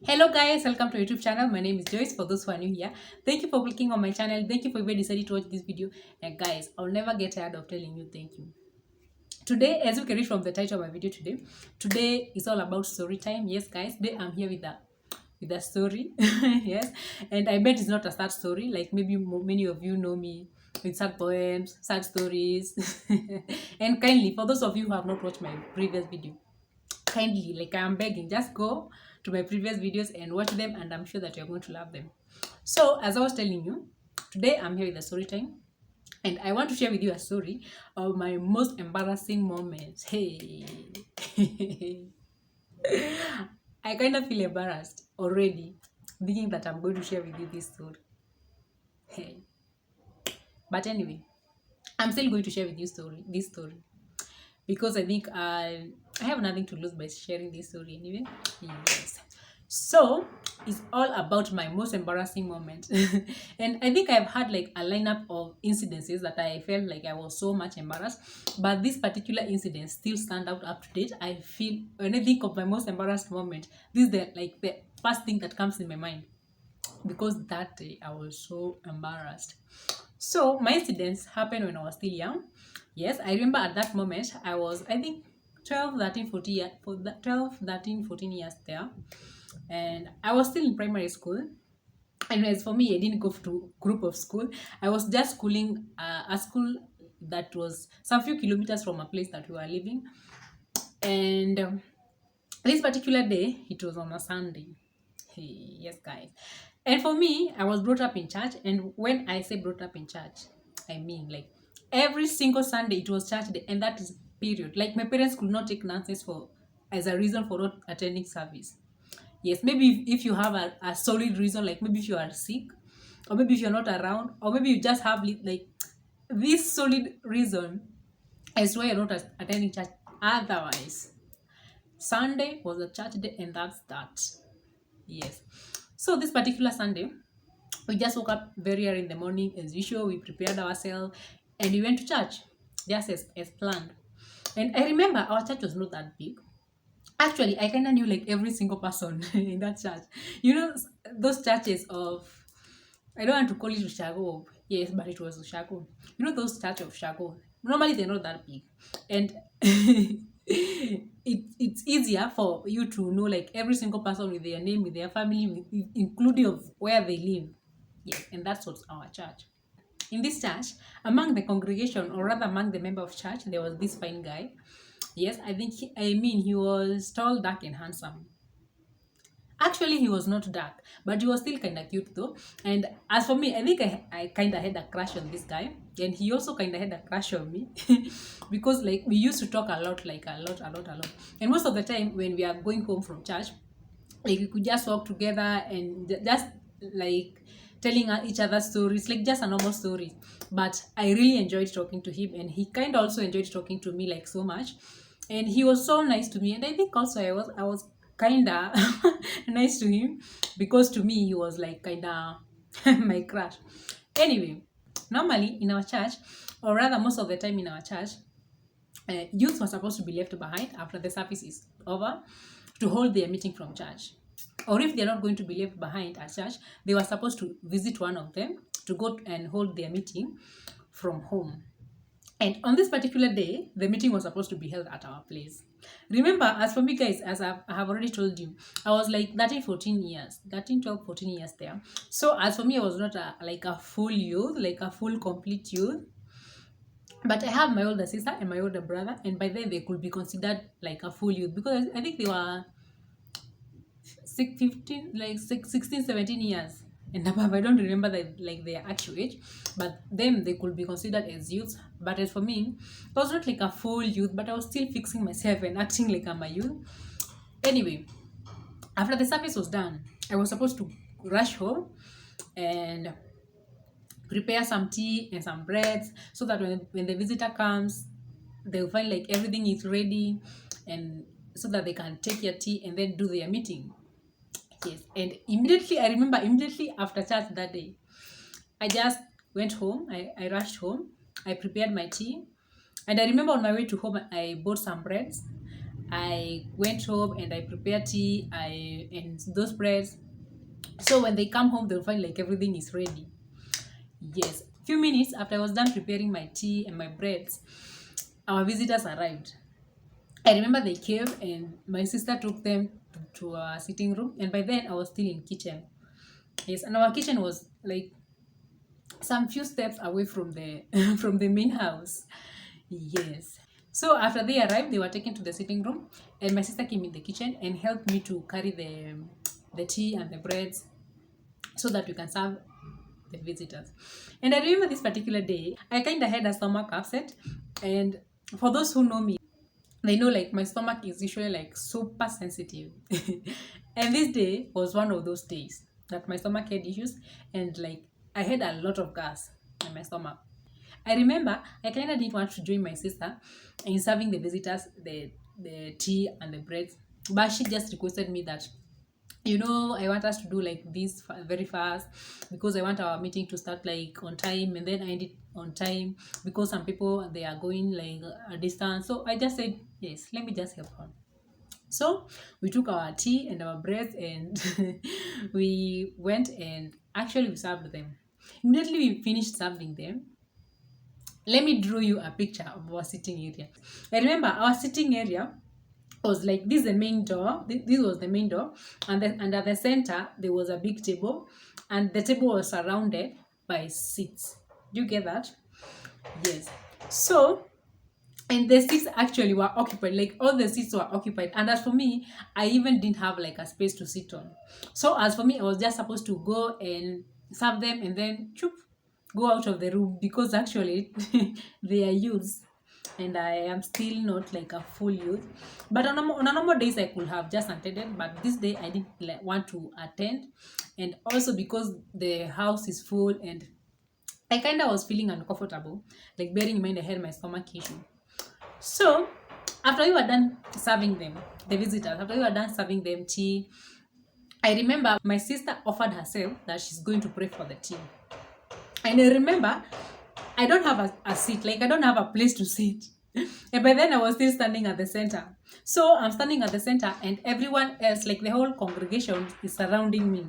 Hello guys, welcome to YouTube channel. My name is Joyce. For those who are new here, thank you for clicking on my channel. Thank you for even deciding to watch this video. And guys, I'll never get tired of telling you thank you. Today, as you can read from the title of my video today is all about story time. Yes guys, today I'm here with a story. Yes, and I bet it's not a sad story. Like maybe many of you know me with sad poems, sad stories. And kindly, for those of you who have not watched my previous video, kindly, like I am begging, just go to my previous videos and watch them, and I'm sure that you're going to love them. So as I was telling you, today I'm here with a story time, and I want to share with you a story of my most embarrassing moments. Hey. I kind of feel embarrassed already thinking that I'm going to share with you this story. Hey. But anyway, I'm still going to share with you this story because I think I have nothing to lose by sharing this story anyway. Yes. So it's all about my most embarrassing moment. And I think I've had like a lineup of incidences that I felt like I was so much embarrassed. But this particular incident still stand out up to date. I feel when I think of my most embarrassed moment, this is the first thing that comes in my mind. Because that day I was so embarrassed. So my incidents happened when I was still young. Yes, I remember at that moment I was, I think, 12, 13, 14 years, 12, 13, 14 years there. And I was still in primary school. And as for me, I didn't go to group of school. I was just schooling a school that was some few kilometers from a place that we were living. And this particular day, it was on a Sunday. Hey, yes, guys. And for me, I was brought up in church. And when I say brought up in church, I mean like every single Sunday it was church day, and that is period. Like my parents could not take nonsense for as a reason for not attending service. Yes, maybe if you have a solid reason, like maybe if you are sick, or maybe if you're not around, or maybe you just have like this solid reason as why you're not attending church. Otherwise, Sunday was a church day, and that's that. Yes. So this particular Sunday, we just woke up very early in the morning as usual. We prepared ourselves and we went to church just as planned. And I remember our church was not that big. Actually, I kind of knew like every single person in that church. You know, those churches of, I don't want to call it Ushago. Yes, but it was Ushago. You know, those church of Ushago. Normally, they're not that big. And it's easier for you to know like every single person with their name, with their family, including of where they live. Yes, and that's what's our church. In this church, among the congregation, or rather among the member of church, there was this fine guy. Yes, he was tall, dark, and handsome. Actually, he was not dark, but he was still kind of cute though. And as for me, I think I kind of had a crush on this guy, and he also kind of had a crush on me because like we used to talk a lot, like a lot. And most of the time when we are going home from church, like we could just walk together and just like telling each other stories, like just a normal story. But I really enjoyed talking to him, and he kind of also enjoyed talking to me like so much. And he was so nice to me, and I think also I was kind of nice to him because to me he was like kind of my crush. Anyway, normally in our church, or rather most of the time in our church, youth were supposed to be left behind after the service is over to hold their meeting from church. Or if they're not going to be left behind at church, they were supposed to visit one of them to go and hold their meeting from home. And on this particular day, the meeting was supposed to be held at our place. Remember, as for me, guys, as I have already told you, I was like 13, 14 years, 13, 12, 14 years there. So as for me, I was not like a full youth, like a full complete youth. But I have my older sister and my older brother, and by then they could be considered like a full youth because I think they were 15, like 16, 17 years and above. I don't remember their actual age, but them they could be considered as youths. But as for me, I was not like a full youth, but I was still fixing myself and acting like I'm a youth. Anyway, after the service was done, I was supposed to rush home and prepare some tea and some breads so that when the visitor comes, they'll find like everything is ready, and so that they can take your tea and then do their meeting. Yes, and I remember immediately after church that day, I just went home. I rushed home. I prepared my tea. And I remember on my way to home, I bought some breads. I went home and I prepared tea, and those breads. So when they come home, they'll find like everything is ready. Yes. Few minutes after I was done preparing my tea and my breads, our visitors arrived. I remember they came and my sister took them to our sitting room, and by then I was still in kitchen. Yes, and our kitchen was like some few steps away from the from the main house. Yes. So after they arrived, they were taken to the sitting room, and my sister came in the kitchen and helped me to carry the tea and the breads so that we can serve the visitors. And I remember this particular day, I kind of had a stomach upset, and for those who know me, they know like my stomach is usually like super sensitive. And this day was one of those days that my stomach had issues, and like I had a lot of gas in my stomach. I remember I kind of didn't want to join my sister in serving the visitors the tea and the breads, but she just requested me that, I want us to do like this very fast, because I want our meeting to start like on time and then I end it on time, because some people they are going like a distance. So I just said yes, let me just help her. So we took our tea and our breads and we went and actually we served them. Immediately we finished serving them, let me draw you a picture of our sitting area. I remember our sitting area was like this is the main door. This was the main door, and at the center there was a big table, and the table was surrounded by seats. Do you get that? Yes. So, and the seats actually were occupied, like all the seats were occupied. And as for me, I even didn't have like a space to sit on. So as for me, I was just supposed to go and serve them and then choop, go out of the room, because actually they are youths and I am still not like a full youth. But on a normal days I could have just attended, but this day I didn't like, want to attend, and also because the house is full and I kind of was feeling uncomfortable, like bearing in mind I had my stomach issue. So after we were done serving them, the visitors, after we were done serving them tea, I remember my sister offered herself that she's going to pray for the tea. And I remember I don't have a seat, like I don't have a place to sit. And by then I was still standing at the center. So I'm standing at the center and everyone else, like the whole congregation is surrounding me.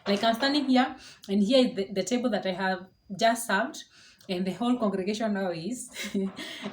Like I'm standing here and here is the table that I have just served, and the whole congregation now is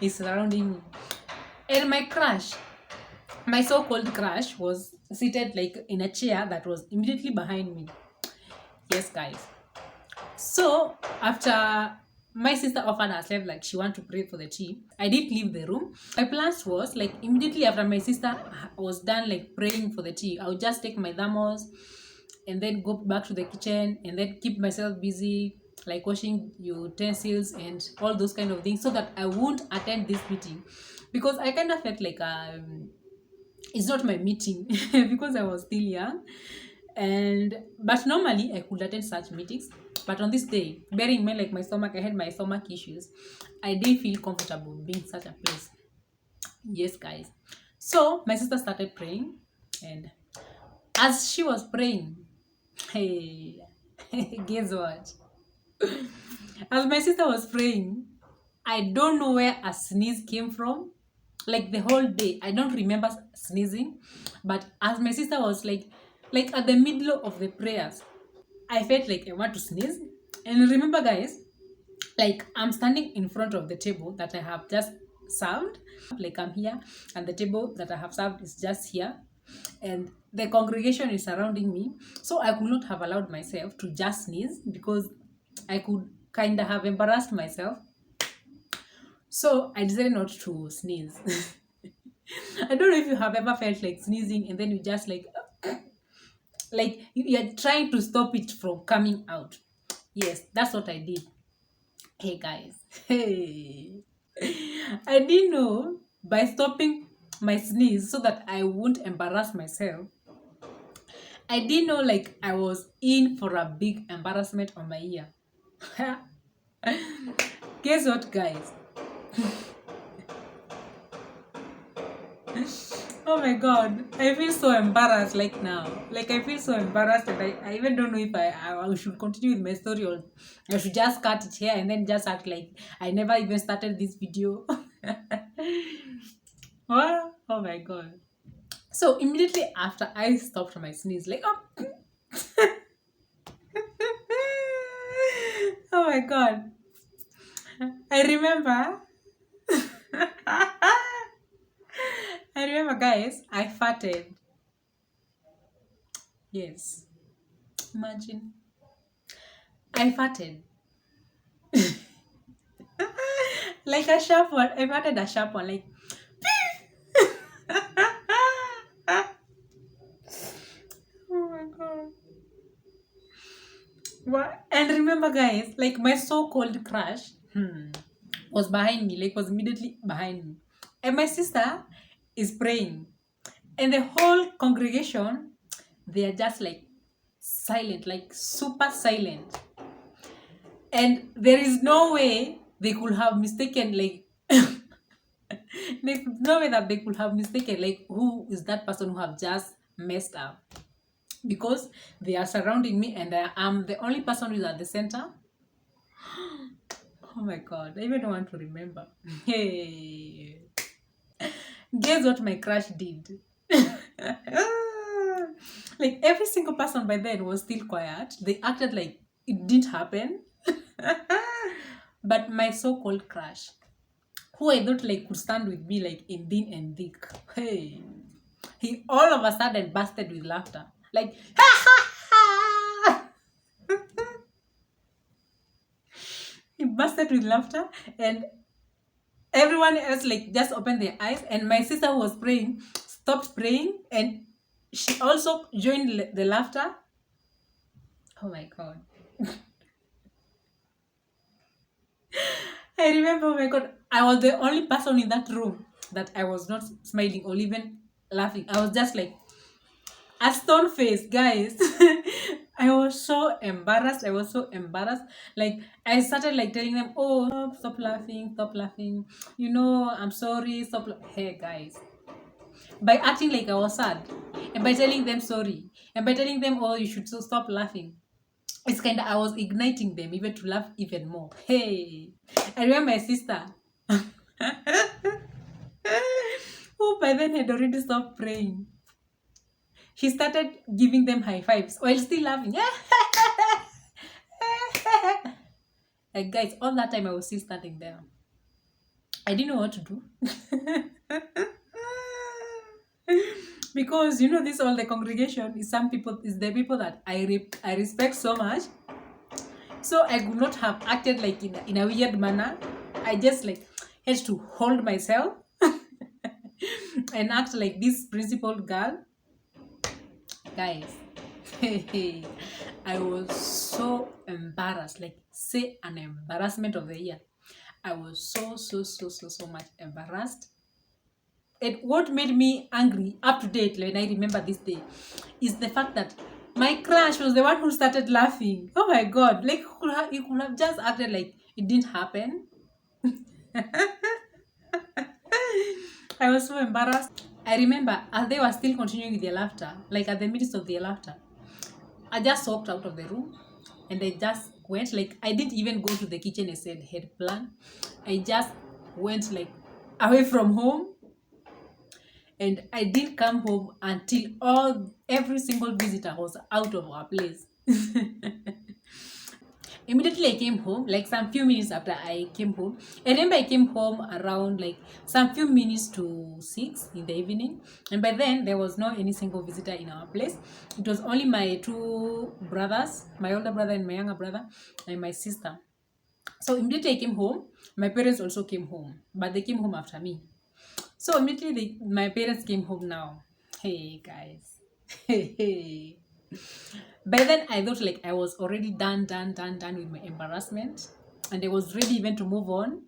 is surrounding me. And my so-called crush was seated like in a chair that was immediately behind me. Yes, guys. So after my sister offered herself like she wanted to pray for the tea, I did leave the room. My plans was like immediately after my sister was done like praying for the tea, I would just take my thermos and then go back to the kitchen and then keep myself busy like washing utensils and all those kind of things, so that I won't attend this meeting, because I kind of felt like it's not my meeting because I was still young. But normally I could attend such meetings, but on this day, bearing in mind like I had my stomach issues, I didn't feel comfortable being in such a place. Yes, guys. So my sister started praying, and as she was praying, hey, guess what? As my sister was praying, I don't know where a sneeze came from. Like the whole day, I don't remember sneezing, but as my sister was like at the middle of the prayers, I felt like I want to sneeze. And remember, guys, like I'm standing in front of the table that I have just served. Like I'm here, and the table that I have served is just here, and the congregation is surrounding me. So I could not have allowed myself to just sneeze, because I could kind of have embarrassed myself. So I decided not to sneeze. I don't know if you have ever felt like sneezing and then you just like you're trying to stop it from coming out. Yes, that's what I did. Hey guys, hey, I didn't know, by stopping my sneeze so that I won't embarrass myself, I didn't know like I was in for a big embarrassment on my ear. Guess what, guys? Oh my god, I feel so embarrassed like now. Like I feel so embarrassed, and I even don't know if I should continue with my story, or I should just cut it here and then just act like I never even started this video. Oh my god. So immediately after I stopped my sneeze, like, oh, oh my god. I remember. I remember, guys, I farted. Yes. Imagine. I farted. Like a sharp one. I farted a sharp one. Like, oh my god. What? And remember, guys, like my so-called crush was behind me, like was immediately behind me. And my sister is praying. And the whole congregation, they are just like silent, like super silent. And there is no way they could have mistaken, like, there's no way that they could have mistaken, like, who is that person who have just messed up. Because they are surrounding me and I am the only person who is at the center. Oh my god, I even don't want to remember. Hey. Guess what my crush did? Like every single person by then was still quiet. They acted like it didn't happen. But my so-called crush, who I thought like could stand with me like in thin and thick, hey, he all of a sudden busted with laughter. Like, he busted with laughter, and everyone else like just opened their eyes, and my sister who was praying stopped praying, and she also joined the laughter. Oh my god. I remember, oh my god, I was the only person in that room that I was not smiling or even laughing. I was just like a stone face, guys. I was so embarrassed. I was so embarrassed. Like I started like telling them, "Oh, stop laughing, stop laughing. You know, I'm sorry. Stop." Hey, guys, by acting like I was sad, and by telling them sorry, and by telling them, "Oh, you should stop laughing." It's kind of I was igniting them even to laugh even more. Hey, I remember my sister, who by then had already stopped praying. She started giving them high fives while still laughing. Like, guys, all that time I was still standing there. I didn't know what to do. Because you know this all the congregation is the people that I respect so much. So I could not have acted like in a weird manner. I just like had to hold myself and act like this principled girl. Guys, I was so embarrassed, like say an embarrassment of the year. I was so much embarrassed. And what made me angry up to date, when I remember this day, is the fact that my crush was the one who started laughing. Oh my god, like he could have just acted like it didn't happen. I was so embarrassed. I remember as they were still continuing with their laughter, like at the midst of their laughter, I just walked out of the room and I just went, like, I didn't even go to the kitchen and said head plan. I just went like away from home, and I didn't come home until every single visitor was out of our place. Immediately I came home, like some few minutes after I came home. I remember I came home around like some few minutes to 6 in the evening. And by then there was no any single visitor in our place. It was only my two brothers, my older brother and my younger brother, and my sister. So immediately I came home. My parents also came home, but they came home after me. So immediately my parents came home now. Hey guys. Hey. By then I thought like I was already done with my embarrassment, and I was ready even to move on.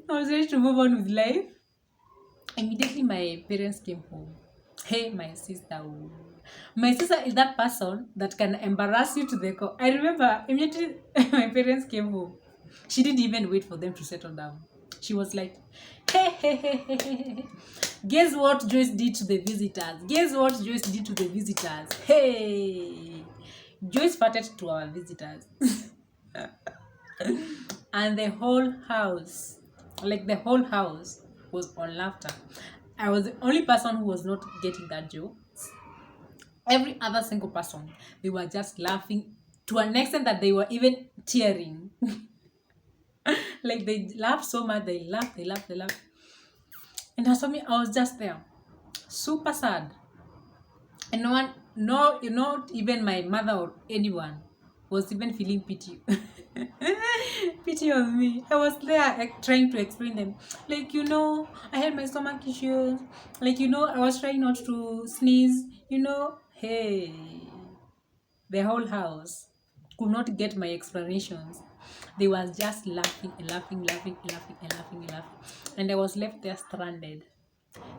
I was ready to move on with life. Immediately my parents came home. Hey, my sister. Oh. My sister is that person that can embarrass you to the core. I remember immediately my parents came home. She didn't even wait for them to settle down. She was like, hey. Guess what Joyce did to the visitors? Guess what Joyce did to the visitors? Hey. Joyce farted to our visitors. And the whole house, was on laughter. I was the only person who was not getting that joke. Every other single person, they were just laughing to an extent that they were even tearing. Like they laughed so much, they laughed. And as for me, I was just there, super sad. And no one, no, not even my mother or anyone was even feeling pity. Pity on me. I was there trying to explain them. Like, I had my stomach issues. Like, I was trying not to sneeze. Hey, the whole house could not get my explanations. They was just laughing and laughing, laughing, laughing, and laughing, and laughing. And I was left there stranded,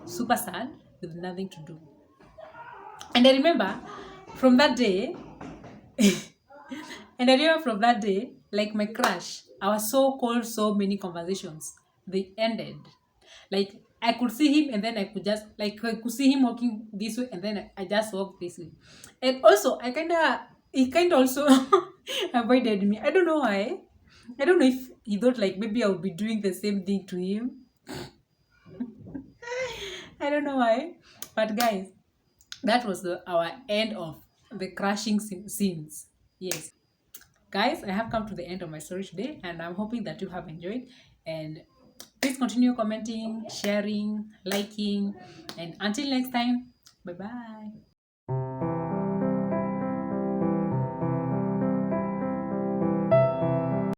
super sad, with nothing to do. And I remember from that day, like my crush, I was so cold, so many conversations, they ended. Like I could see him and then I could just, like I could see him walking this way and then I just walked this way. And also, he kind of also avoided me. I don't know why. I don't know if he thought like maybe I would be doing the same thing to him. I don't know why. But guys, that was our end of the crashing scenes. Yes. Guys, I have come to the end of my story today and I'm hoping that you have enjoyed. And please continue commenting, sharing, liking. And until next time, bye bye.